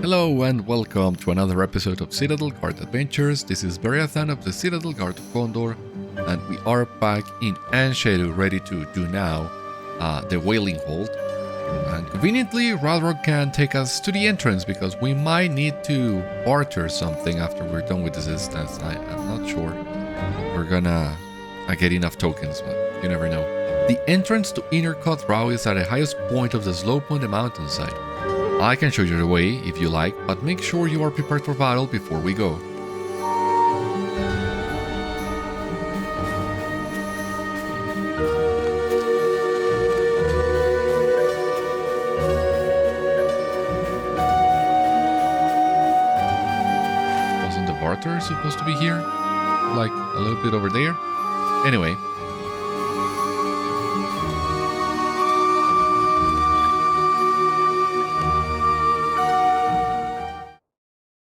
Hello and welcome to another episode of Citadel Guard Adventures. This is Beriathan of the Citadel Guard of Gondor, and we are back in An Shêru, ready to do now the Wailing Hold. And conveniently, Radrog can take us to the entrance because we might need to barter something after we're done with this instance. I'm not sure we're gonna get enough tokens, but you never know. The entrance to Inner Kôth Rau is at the highest point of the slope on the mountainside. I can show you the way if you like, but make sure you are prepared for battle before we go. Wasn't the barter supposed to be here? Like a little bit over there? Anyway.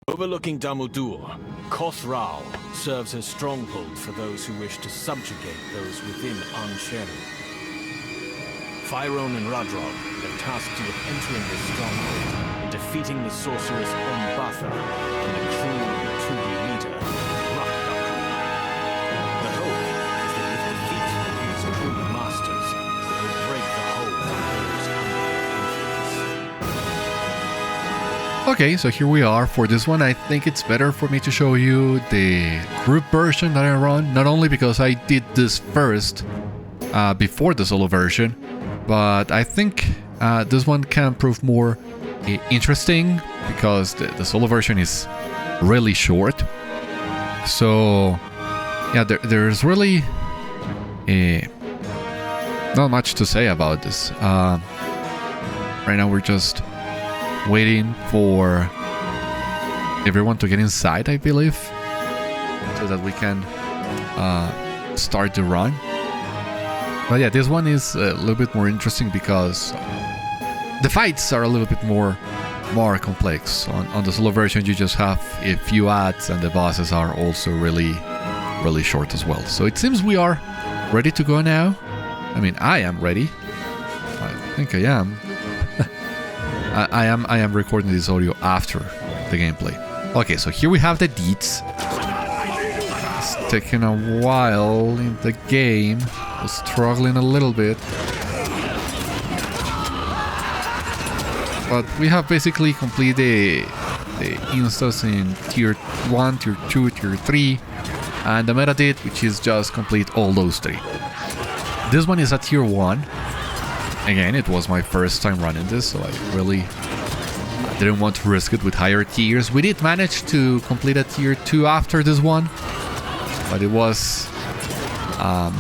Overlooking Gadim-ûn, Kôth Rau serves as stronghold for those who wish to subjugate those within An Shêru. Kighân and Radrog have tasked you with entering this stronghold and defeating the sorceress Ombátha and the cruel Utûgi leader, Râkdakul. The hope is that with defeat of these cruel masters, it will break the hold on those under their influence. Okay, so here we are. For this one, I think it's better for me to show you the group version that I run. Not only because I did this first before the solo version, but I think this one can prove more interesting because the solo version is really short. So yeah, there's really not much to say about this. Right now we're just waiting for everyone to get inside, I believe, so that we can start the run. But yeah, this one is a little bit more interesting because the fights are a little bit more complex. On the solo version, you just have a few ads, and the bosses are also really short as well. So it seems we are ready to go now. I mean, I am ready. I think I am. I am recording this audio after the gameplay. Okay, so here we have the deeds. It's taking a while in the game. Was struggling a little bit. But we have basically completed the instance in tier 1, tier 2, tier 3, and the meta did, which is just complete all those 3. This one is at tier 1. Again, it was my first time running this, so I really didn't want to risk it with higher tiers. We did manage to complete a tier 2 after this one, but it was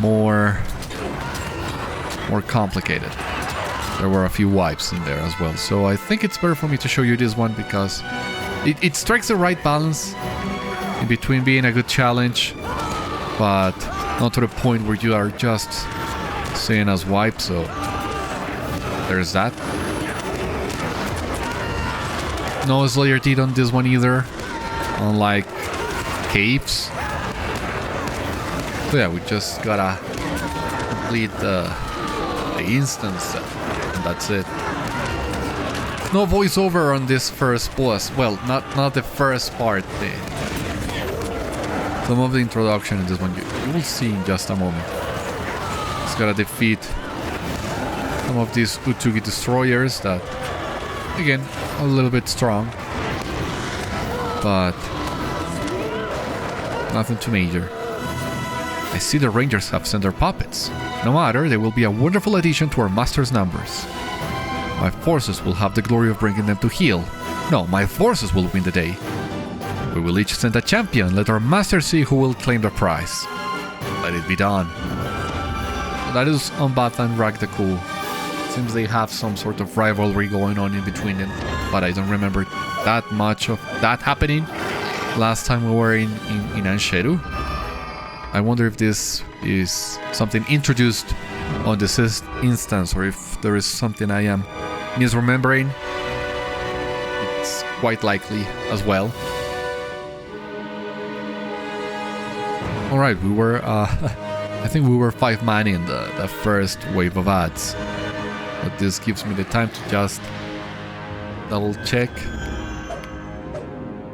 more complicated. There were a few wipes in there as well, so I think it's better for me to show you this one because it strikes the right balance in between being a good challenge, but not to the point where you are just seeing us wipe, so there's that. No Slayer deed on this one either, unlike caves. So yeah, we just gotta complete the instance, and that's it. No voiceover on this first boss. Well, not the first part. Some of the introduction in this one you will see in just a moment. Just gotta defeat some of these Utûgi destroyers that, again, a little bit strong, but nothing too major. I see the rangers have sent their puppets. No matter, they will be a wonderful addition to our master's numbers. My forces will have the glory of bringing them to heel. No, my forces will win the day. We will each send a champion. Let our master see who will claim the prize. Let it be done. That is Ombátha and Râkdakul. Seems they have some sort of rivalry going on in between them, but I don't remember that much of that happening last time we were in An Shêru. I wonder if this is something introduced on this instance, or if there is something I am misremembering. It's quite likely as well. Alright, we were I think we were 5 man in the first wave of ads. But this gives me the time to just double check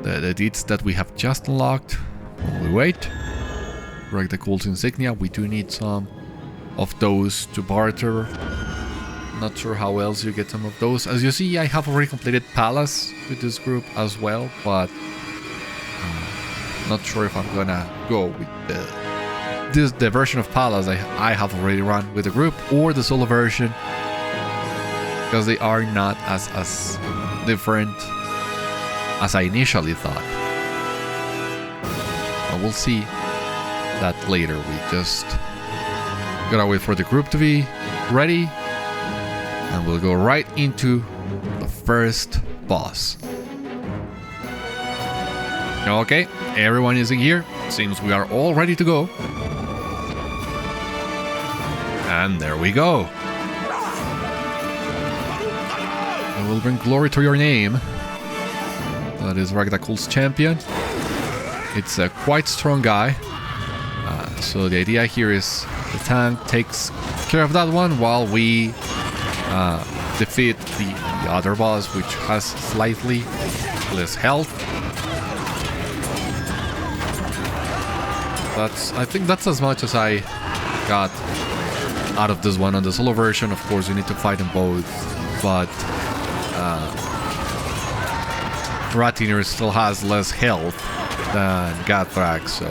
the deeds that we have just unlocked. While we wait. Râkdakul's insignia, we do need some of those to barter. Not sure how else you get some of those. As you see, I have already completed Palace with this group as well, but not sure if I'm gonna go with the version of Palace I have already run with the group, or the solo version, because they are not as different as I initially thought. But we'll see that later. We just gotta wait for the group to be ready, and we'll go right into the first boss. Okay, everyone is in here. Seems we are all ready to go. And there we go. I will bring glory to your name. That is Râkdakul's champion. It's a quite strong guy. So the idea here is the tank takes care of that one while we defeat the other boss, which has slightly less health. I think that's as much as I got out of this one on the solo version. Of course, you need to fight them both, but Rátinur still has less health than Gáthtrag, so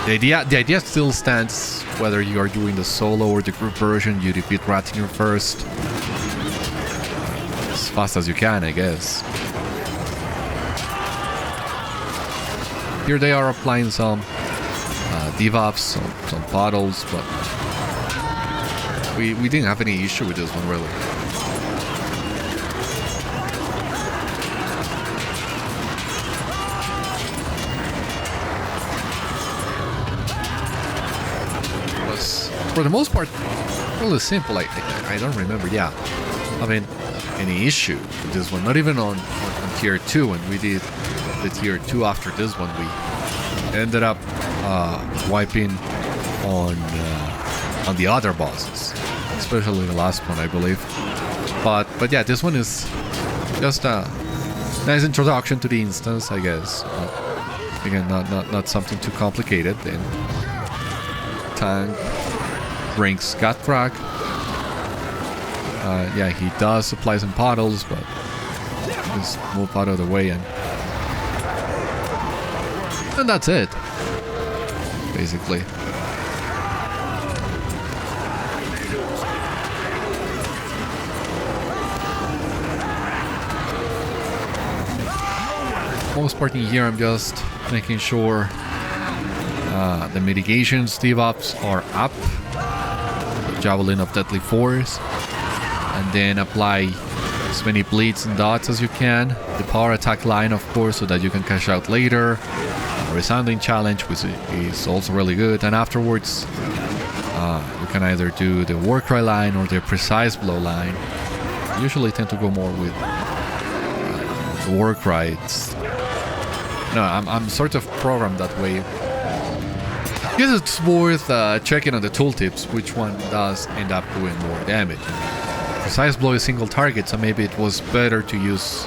the idea still stands. Whether you are doing the solo or the group version, you defeat Rátinur first as fast as you can, I guess. Here they are applying some debuffs, some bottles, but we didn't have any issue with this one, really. It was, for the most part, really simple. I don't remember, having any issue with this one. Not even on tier 2, when we did the tier 2 after this one, we ended up wiping on the other bosses, especially the last one, I believe. But yeah, this one is just a nice introduction to the instance, I guess. Again, not something too complicated. Then tank brings Gáthtrag. Yeah, he does apply some puddles, but just move out of the way and that's it, basically. Most part in here, I'm just making sure the mitigations debuffs are up. The Javelin of Deadly Force, and then apply as many bleeds and dots as you can. The power attack line, of course, so that you can cash out later. Resounding challenge, which is also really good, and afterwards you can either do the Warcry line or the Precise Blow line. I usually tend to go more with the Warcry. I'm sort of programmed that way. I guess it's worth checking on the tooltips which one does end up doing more damage. Precise Blow is single target, so maybe it was better to use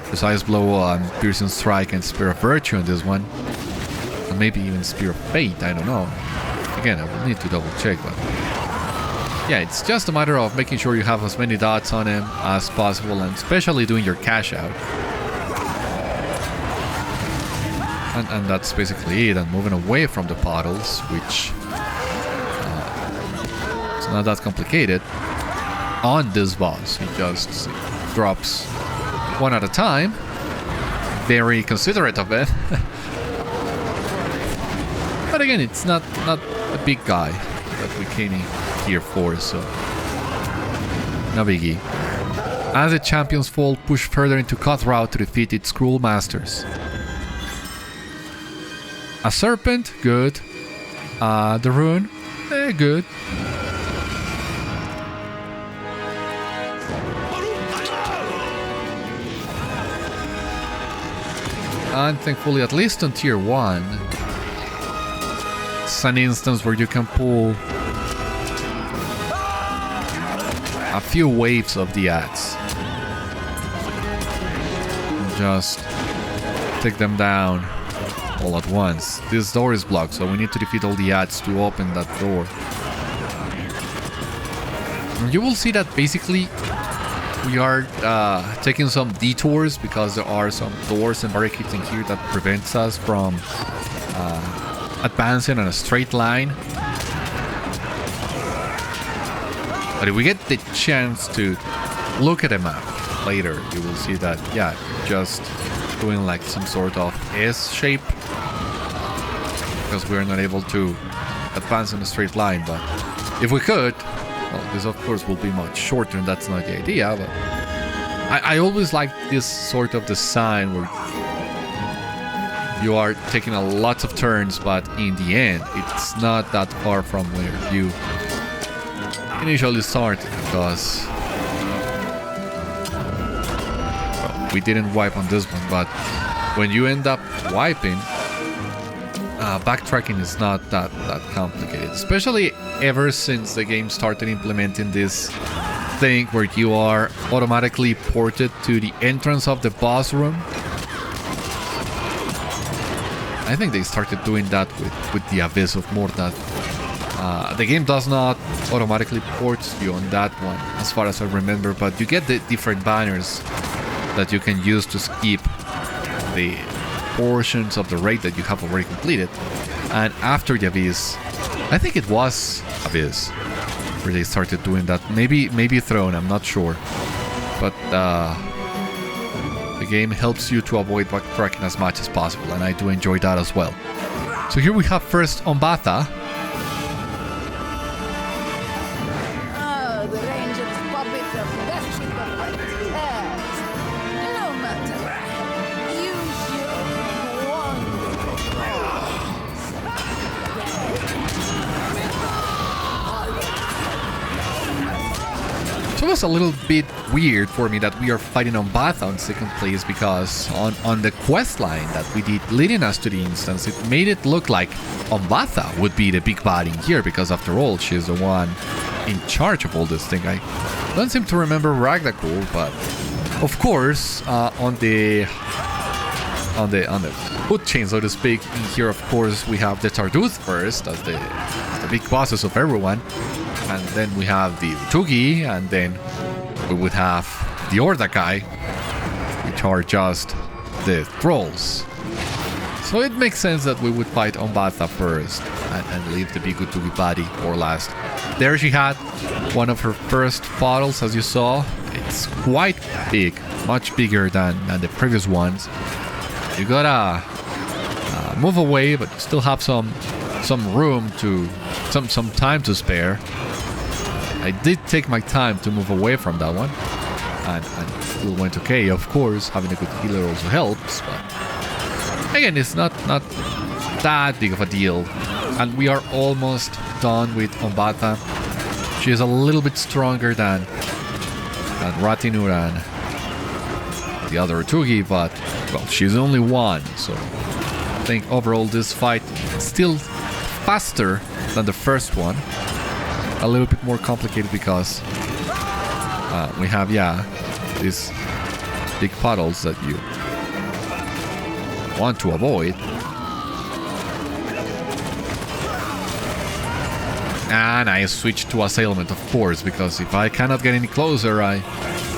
Precise Blow, Piercing Strike, and Spear of Virtue on this one. And maybe even Spear of Fate, I don't know. Again, I will need to double check, but yeah, it's just a matter of making sure you have as many dots on him as possible, and especially doing your cash out. And that's basically it, and moving away from the puddles, which it's not that complicated. On this boss, he just drops one at a time. Very considerate of it. But again, it's not a big guy that we came in here for, so no biggie. As the champions fall, push further into Kôth Rau to defeat its cruel masters. A serpent, good. The rune, good. And thankfully, at least on tier 1, it's an instance where you can pull a few waves of the ads. just take them down all at once. This door is blocked, so we need to defeat all the ads to open that door. And you will see that basically we are taking some detours because there are some doors and barricades in here that prevents us from advancing on a straight line. But if we get the chance to look at the map later, you will see that, yeah, just doing like some sort of S shape, because we're not able to advance in a straight line. But if we could, well, this of course will be much shorter, and that's not the idea. But I always like this sort of design where you are taking a lot of turns, but in the end it's not that far from where you initially started, because well, we didn't wipe on this one, but when you end up wiping, backtracking is not that complicated, especially ever since the game started implementing this thing where you are automatically ported to the entrance of the boss room. I think they started doing that with the Abyss of Mordath. The game does not automatically port you on that one, as far as I remember, but you get the different banners that you can use to skip the portions of the raid that you have already completed. And after the Abyss, I think it was Abyss where they started doing that. Maybe Throne, I'm not sure. But the game helps you to avoid backtracking as much as possible, and I do enjoy that as well. So here we have first Ombátha. So it was a little bit weird for me that we are fighting Ombátha on second place, because on the quest line that we did leading us to the instance, it made it look like Ombátha would be the big bad in here, because after all, she's the one in charge of all this thing. I don't seem to remember Râkdakul, but of course, on the food chain, so to speak, in here, of course, we have the Tarduth first as the big bosses of everyone. And then we have the Utûgi, and then we would have the Ordâkhai, which are just the trolls. So it makes sense that we would fight Ombátha first and leave the big Utûgi body for last. There she had one of her first bottles, as you saw. It's quite big, much bigger than the previous ones. You gotta move away, but you still have some room to some time to spare. I did take my time to move away from that one, and still went okay. Of course, having a good healer also helps, but again, it's not that big of a deal. And we are almost done with Ombátha. She is a little bit stronger than Rátinur and the other Utûgi, but well, she's only one, so I think overall this fight is still faster than the first one. A little bit more complicated because we have, yeah, these big puddles that you want to avoid. And I switched to Assailment, of course, because if I cannot get any closer, I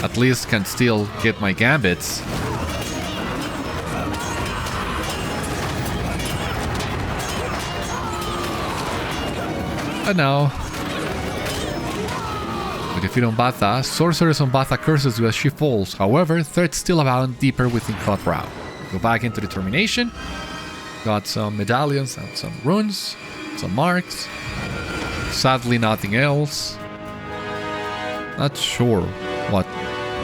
at least can still get my gambits. And now we defeat Ombátha. Sorceress Ombátha curses you as she falls. However, threats still abound deeper within Kôth Rau. Go back into determination. Got some medallions and some runes, some marks. Sadly, nothing else. Not sure what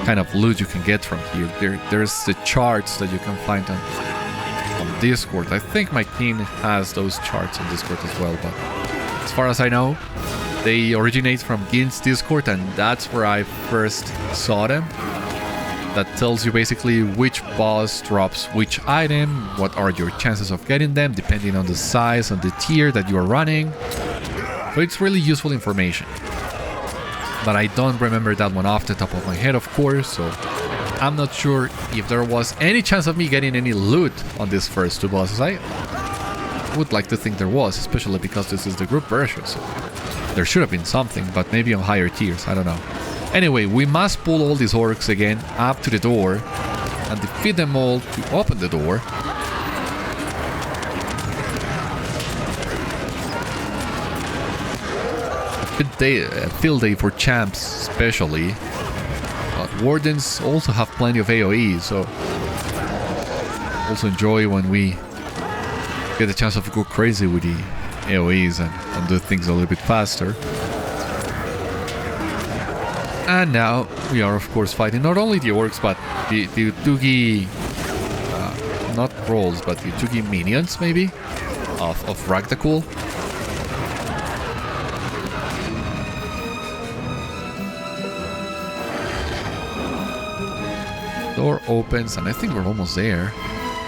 kind of loot you can get from here. There's the charts that you can find on Discord. I think my team has those charts on Discord as well, but as far as I know, they originate from Ginn's Discord, and that's where I first saw them. That tells you basically which boss drops which item, what are your chances of getting them, depending on the size and the tier that you are running. So it's really useful information. But I don't remember that one off the top of my head, of course, so I'm not sure if there was any chance of me getting any loot on these first 2 bosses. I would like to think there was, especially because this is the group version, so there should have been something, but maybe on higher tiers, I don't know. Anyway, we must pull all these orcs again up to the door and defeat them all to open the door. Good day, field day for champs especially. But wardens also have plenty of AoE, so also enjoy when we get a chance to go crazy with the AoEs and do things a little bit faster. And now we are of course fighting not only the orcs but the Utûgi, not trolls, but the Utûgi minions maybe of Râkdakul. Door opens and I think we're almost there.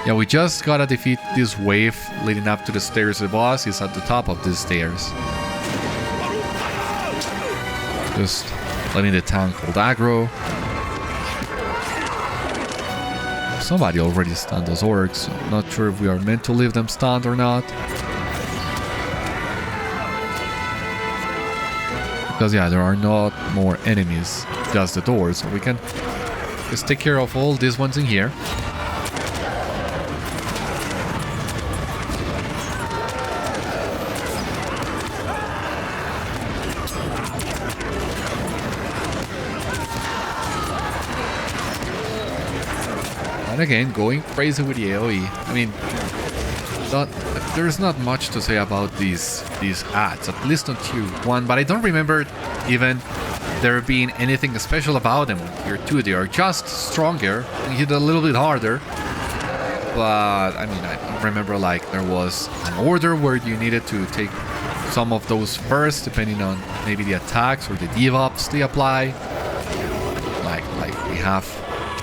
Yeah, we just gotta defeat this wave leading up to the stairs. The boss is at the top of these stairs. Just letting the tank hold aggro. Somebody already stunned those orcs. Not sure if we are meant to leave them stunned or not. Because yeah, there are not more enemies, just the doors, so we can just take care of all these ones in here. And again, going crazy with the AoE. I mean, there's not much to say about these ads, at least on tier 1, but I don't remember even there being anything special about them on tier 2. They are just stronger and hit a little bit harder. But I mean, I don't remember like there was an order where you needed to take some of those first, depending on maybe the attacks or the debuffs they apply. Like we have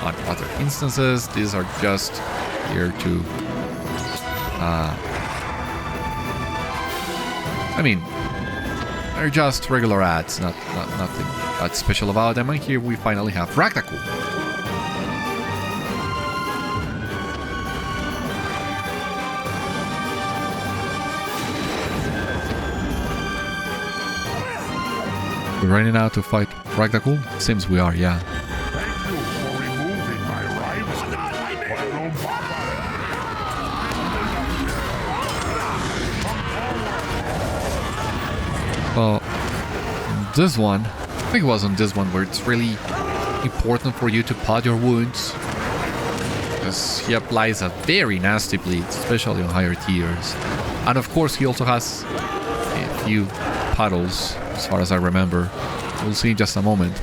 on other instances. These are just here to I mean, they're just regular ads, nothing that special about them. And here we finally have Râkdakul. We're running out to fight Râkdakul? Seems we are, yeah. Thank you for removing my rival. Well, this one, I think it was on this one where it's really important for you to pot your wounds, because he applies a very nasty bleed, especially on higher tiers. And of course he also has a few puddles, as far as I remember. We'll see in just a moment.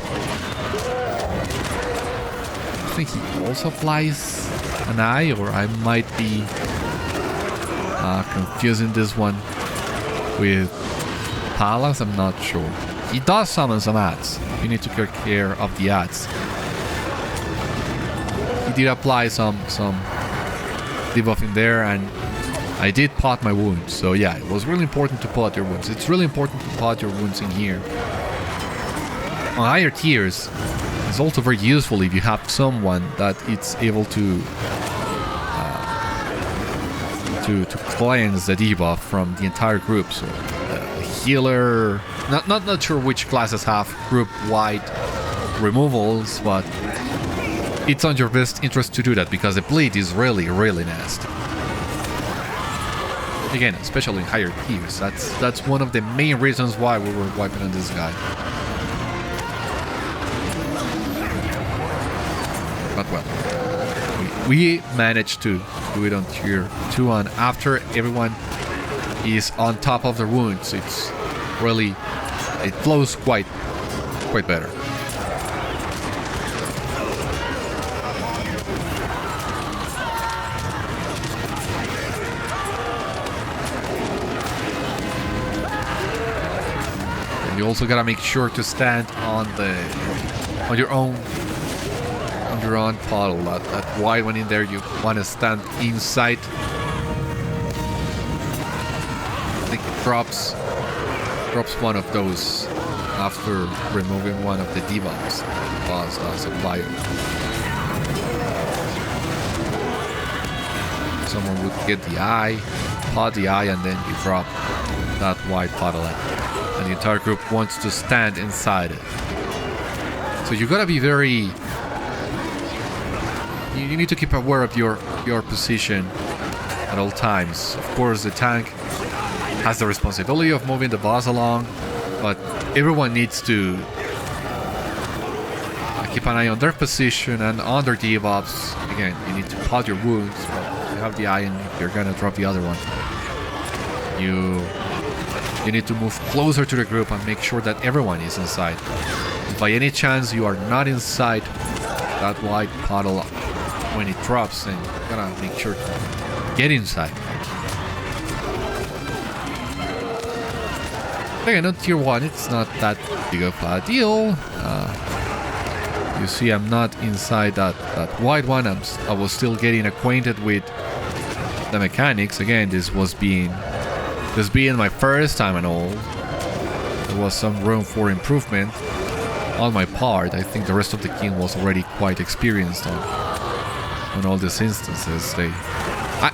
I think he also applies an eye, or I might be confusing this one with Palas, I'm not sure. He does summon some ads. You need to take care of the ads. He did apply some debuff in there, and I did pot my wounds. So yeah, it was really important to pot your wounds. It's really important to pot your wounds in here. On higher tiers, it's also very useful if you have someone that it's able to cleanse the debuff from the entire group. So healer, not sure which classes have group-wide removals, but it's on your best interest to do that because the bleed is really nasty. Again, especially in higher tiers, that's one of the main reasons why we were wiping on this guy. But well, we managed to do it on tier 2, and after everyone is on top of their wounds, it's really, it flows quite better. And you also gotta make sure to stand on your own puddle. That wide one in there, you want to stand inside. I think it drops one of those after removing one of the debuffs. Boss does apply it. someone would get the eye, pot the eye, and then you drop that white puddle, and the entire group wants to stand inside it. So you gotta be very... You need to keep aware of your position at all times. Of course, the tank has the responsibility of moving the boss along, but everyone needs to keep an eye on their position and on their debuffs. Again, you need to pot your wounds. Well, you have the eye and you're gonna drop the other one. You need to move closer to the group and make sure that everyone is inside. If by any chance you are not inside that white puddle when it drops, then you gotta make sure to get inside. Again, on tier 1, it's not that big of a deal. You see, I'm not inside that white one. I was still getting acquainted with the mechanics. Again, this being my first time and all, there was some room for improvement on my part. I think the rest of the team was already quite experienced on all these instances.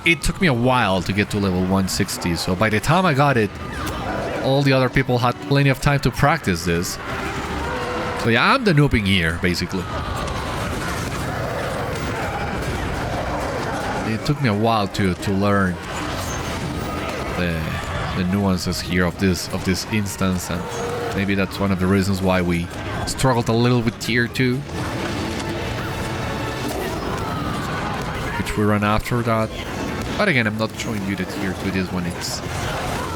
It took me a while to get to level 160, so by the time I got it, all the other people had plenty of time to practice this. So yeah, I'm the noobing here, basically. It took me a while to learn the nuances here of this instance, and maybe that's one of the reasons why we struggled a little with tier 2, which we run after that. But again, I'm not showing you the tier 2. This one, it's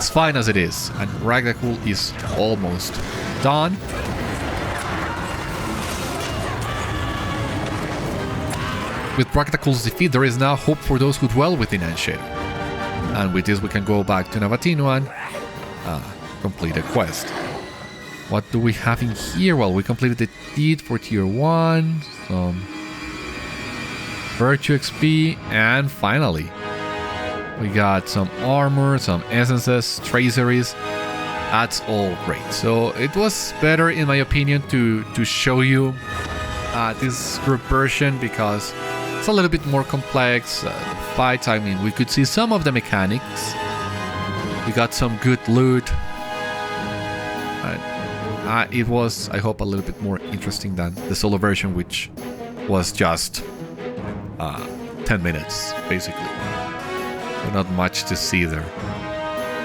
fine as it is, and Râkdakul is almost done. With Râkdakul's defeat, there is now hope for those who dwell within An Shêru. And with this, we can go back to Nabatínu and complete the quest. What do we have in here? Well, we completed the deed for tier 1, some virtue XP, and finally, we got some armor, some essences, traceries. That's all great. So it was better, in my opinion, to show you this group version, because it's a little bit more complex. Fights, I mean, we could see some of the mechanics. We got some good loot. It was, I hope, a little bit more interesting than the solo version, which was just 10 minutes, basically. So not much to see there.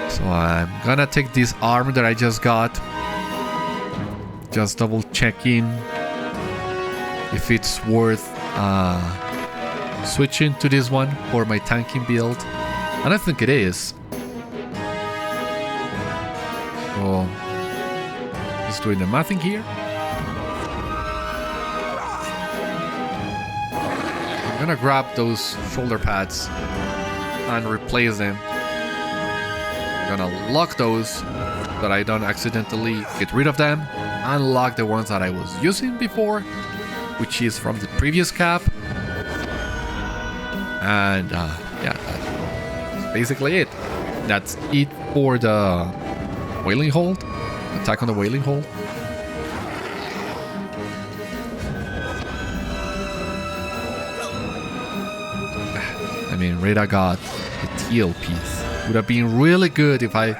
So I'm gonna take this armor that I just got. Just double checking if it's worth switching to this one for my tanking build, and I think it is. So just doing the mathing here. I'm gonna grab those shoulder pads and replace them. I'm gonna lock those so that I don't accidentally get rid of them, and lock the ones that I was using before, which is from the previous cap. And yeah, that's basically it. That's it for the Wailing Hold. Attack on the Wailing Hold. I mean, Rita got the teal piece. Would have been really good if I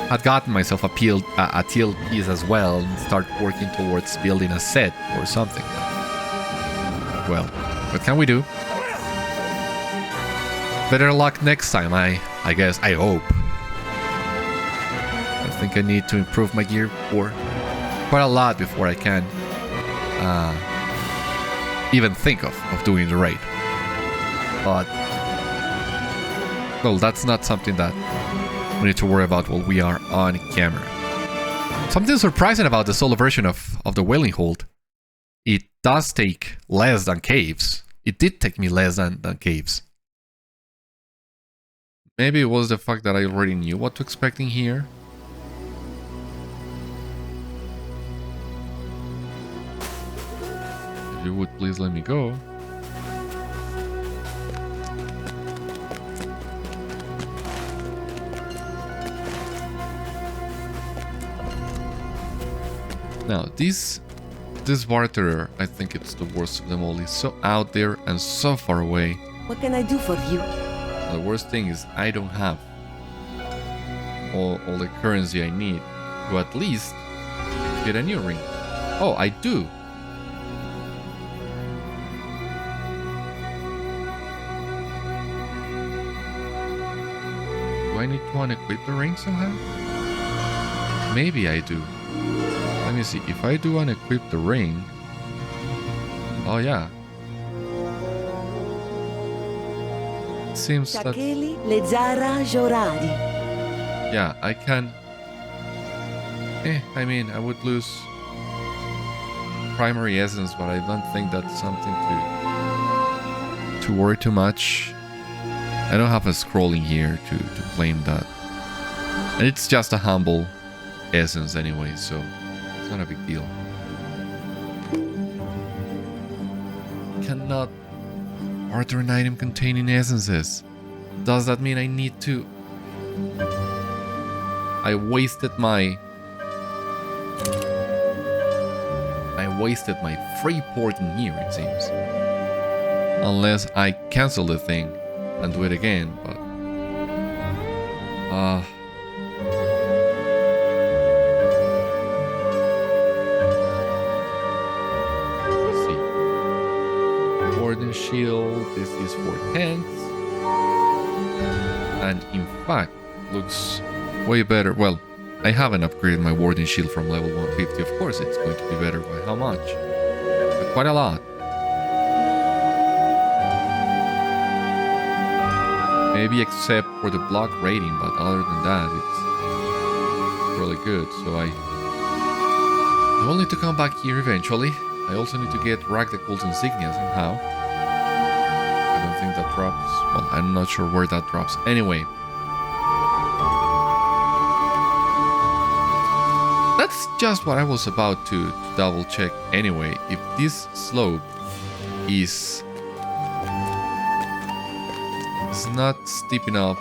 had gotten myself a teal piece as well and start working towards building a set or something. Well, what can we do? Better luck next time, I guess. I hope. I think I need to improve my gear for quite a lot before I can even think of doing the raid. But well, that's not something that we need to worry about while we are on camera. Something surprising about the solo version of the Wailing Hold. It does take less than caves. It did take me less than caves. Maybe it was the fact that I already knew what to expect in here. If you would please let me go. Now, this barterer, I think it's the worst of them all. He's so out there and so far away. What can I do for you? The worst thing is I don't have all the currency I need to at least get a new ring. Oh, I do. Do I need to unequip the ring somehow? Maybe I do. Let me see. If I do unequip the ring... Oh, yeah. It seems that... Yeah, I can... I mean, I would lose primary essence, but I don't think that's something to worry too much. I don't have a scrolling here to claim that. And it's just a humble essence anyway, so it's not a big deal. Cannot order an item containing essences. Does that mean I need to... I wasted my free port in here, it seems. Unless I cancel the thing and do it again, but... let's see. Warden shield, this is for tanks. And in fact, looks way better. Well, I haven't upgraded my Warden shield from level 150. Of course, it's going to be better. By how much? But quite a lot. Maybe except for the block rating, but other than that, it's really good. So I will need to come back here eventually. I also need to get Râkdakul's insignia somehow. I don't think that drops. Well, I'm not sure where that drops. Anyway. That's just what I was about to double check anyway. If this slope is not steep enough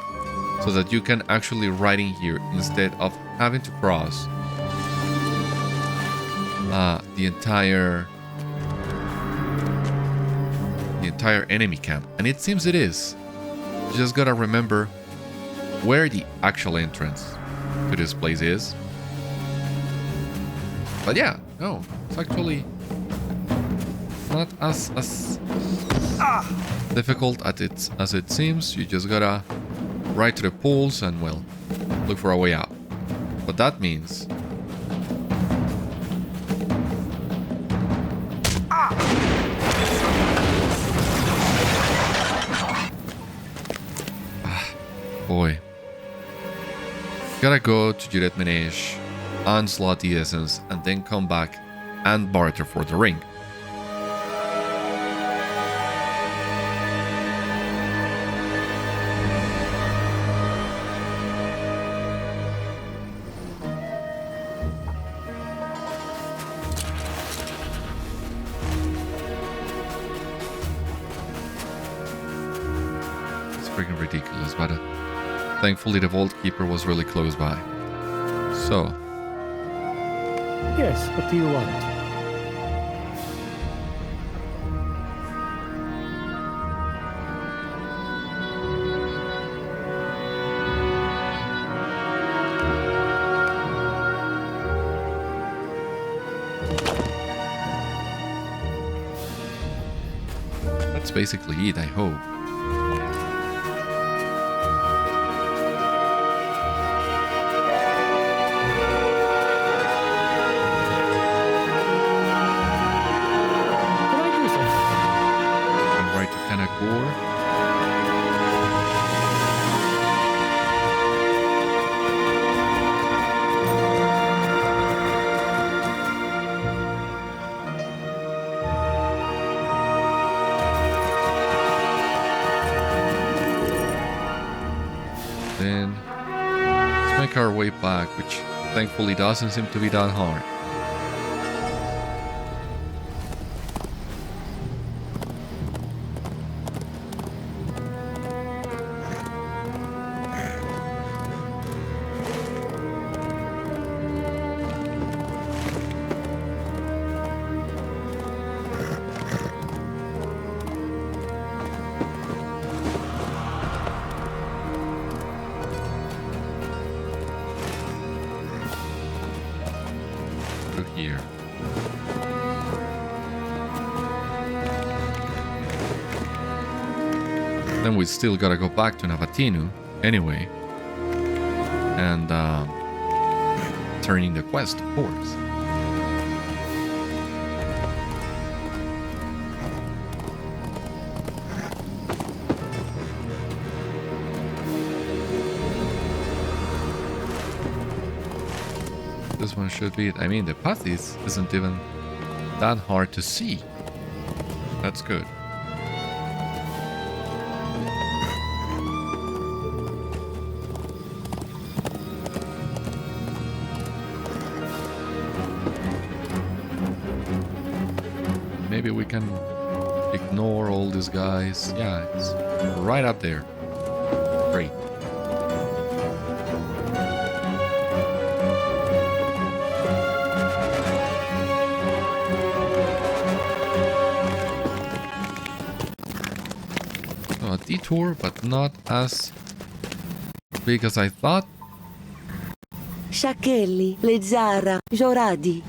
so that you can actually ride in here instead of having to cross the entire enemy camp. And it seems it is. You just gotta remember where the actual entrance to this place is. But yeah, no, it's actually not as difficult as it seems. You just gotta ride to the pools and, well, look for a way out. But that means... boy. Gotta go to Juret Menesh, unslot the essence, and then come back and barter for the ring. It's freaking ridiculous, but thankfully the Vault Keeper was really close by. So... Yes, what do you want? That's basically it, I hope. Then let's make our way back, which thankfully doesn't seem to be that hard. here. Then we still gotta go back to Nabatínu anyway. And turn in the quest, of course. This one should be it. I mean, the path isn't even that hard to see. That's good. Maybe we can ignore all these guys. Yeah, it's right up there. Great. A detour, but not as big as I thought. Shakelli, Lezara, Joradi.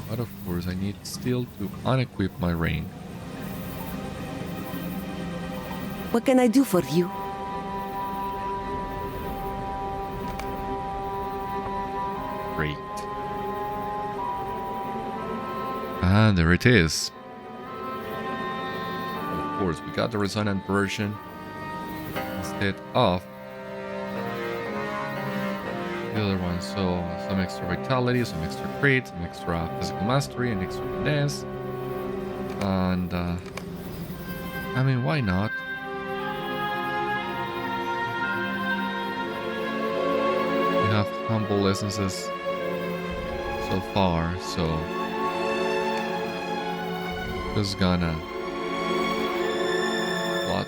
But of course, I need still to unequip my ring. What can I do for you? Great. And there it is. Of course, we got the resonant version instead of the other one. So some extra vitality, some extra crit, some extra physical mastery, and extra finesse. And I mean, why not? We have humble essences so far, so just gonna plot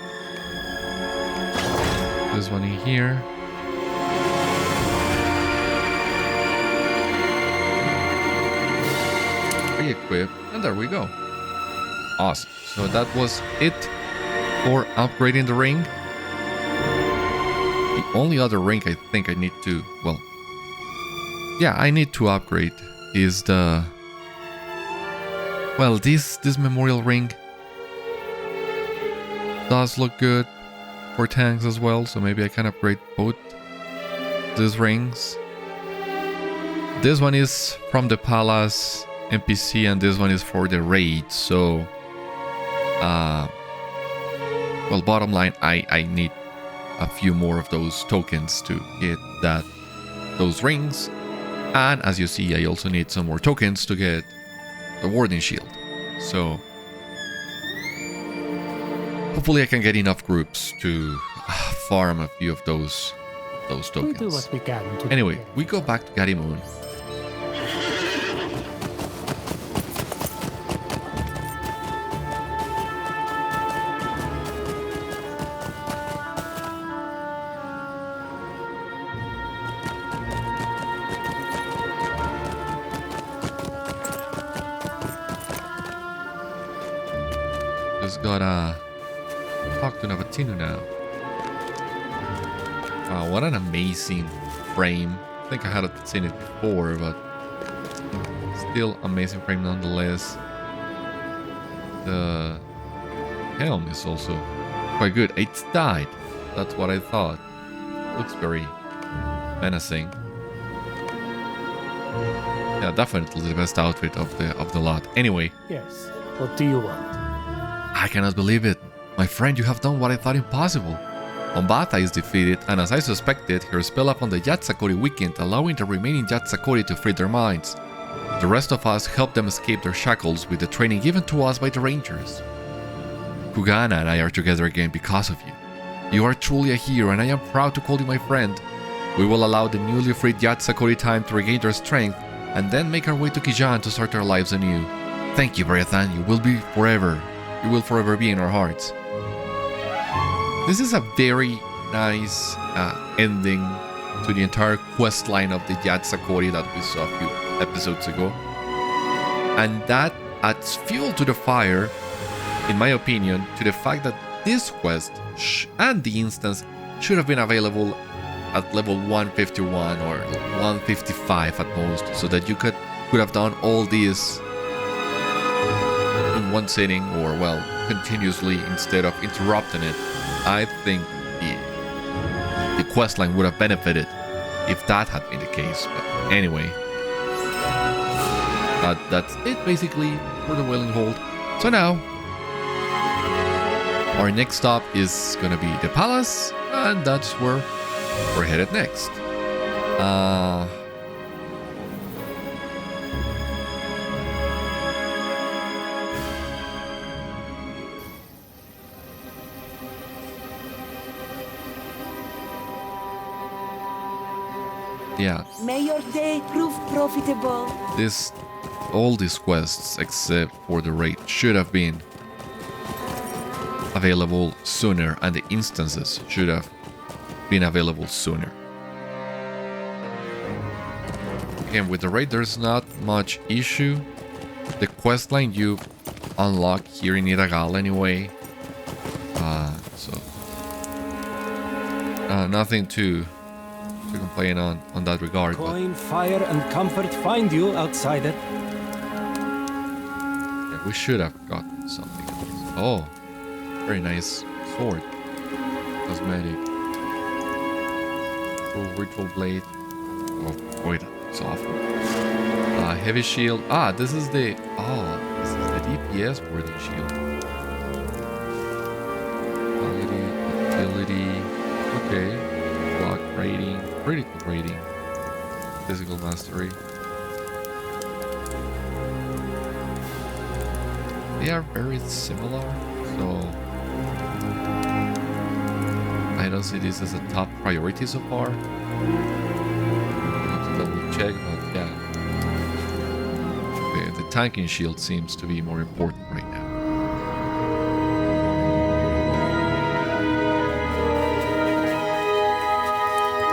this one in here. Re-equip, and there we go. Awesome. So that was it for upgrading the ring. The only other ring I think I need to, well, yeah, I need to upgrade is the, well, this memorial ring does look good for tanks as well, so maybe I can upgrade both these rings. This one is from the palace NPC and this one is for the raid, so well, bottom line, I need a few more of those tokens to get those rings, and as you see, I also need some more tokens to get the Warden shield. So hopefully I can get enough groups to farm a few of those tokens. We do what we can. Anyway, we go back to Gadim-ûn. Just gotta talk to Nabatínu now. Wow, what an amazing frame. I think I had seen it before, but still amazing frame nonetheless. The helm is also quite good. It's dyed. That's what I thought. Looks very menacing. Yeah, definitely the best outfit of the lot. Anyway. Yes. What do you want? I cannot believe it. My friend, you have done what I thought impossible. Ombátha is defeated, and as I suspected, her spell upon the Jatsakóri weakened, allowing the remaining Jatsakóri to free their minds. The rest of us helped them escape their shackles with the training given to us by the Rangers. Kighân and I are together again because of you. You are truly a hero, and I am proud to call you my friend. We will allow the newly freed Jatsakóri time to regain their strength, and then make our way to Kighân to start our lives anew. Thank you, Beriathan. You will forever be in our hearts. This is a very nice ending to the entire quest line of the Jatsakóri that we saw a few episodes ago. And that adds fuel to the fire, in my opinion, to the fact that this quest and the instance should have been available at level 151 or 155 at most, so that you could could have done all this in one sitting, or well, continuously instead of interrupting it, I think the questline would have benefited if that had been the case. But anyway, that's it basically for the Wailing Hold. So now, our next stop is gonna be the palace, and that's where we're headed next. Yeah. May your day prove profitable. All these quests, except for the raid, should have been available sooner, and the instances should have been available sooner. Again, with the raid, there's not much issue. The questline you unlock here in Iragal anyway. Nothing to complain on that regard. Coin, fire, and comfort find you, outsider. Yeah, we should have gotten something else. Oh, very nice sword. Cosmetic. Ritual blade. Oh, boy, that's awful. Heavy shield. This is the DPS wording shield. Quality, utility. Okay. Block rating, critical rating, physical mastery. They are very similar, so I don't see this as a top priority so far. I have to double check, but yeah. Okay, the tanking shield seems to be more important right now.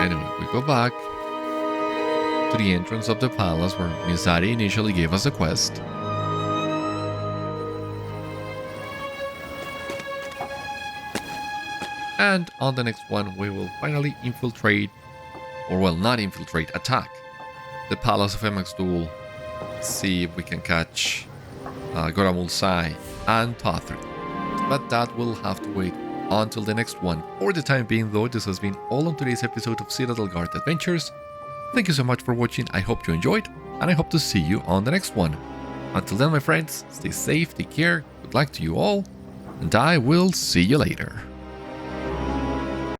Anyway, we go back to the entrance of the palace where Mizari initially gave us a quest. And on the next one, we will finally infiltrate, or well, not infiltrate, attack the palace of Emaxdul. See if we can catch Goramulsai and Tothri. But that will have to wait until the next one. For the time being though, this has been all on today's episode of Citadel Guard Adventures. Thank you so much for watching, I hope you enjoyed, and I hope to see you on the next one. Until then, my friends, stay safe, take care, good luck to you all, and I will see you later.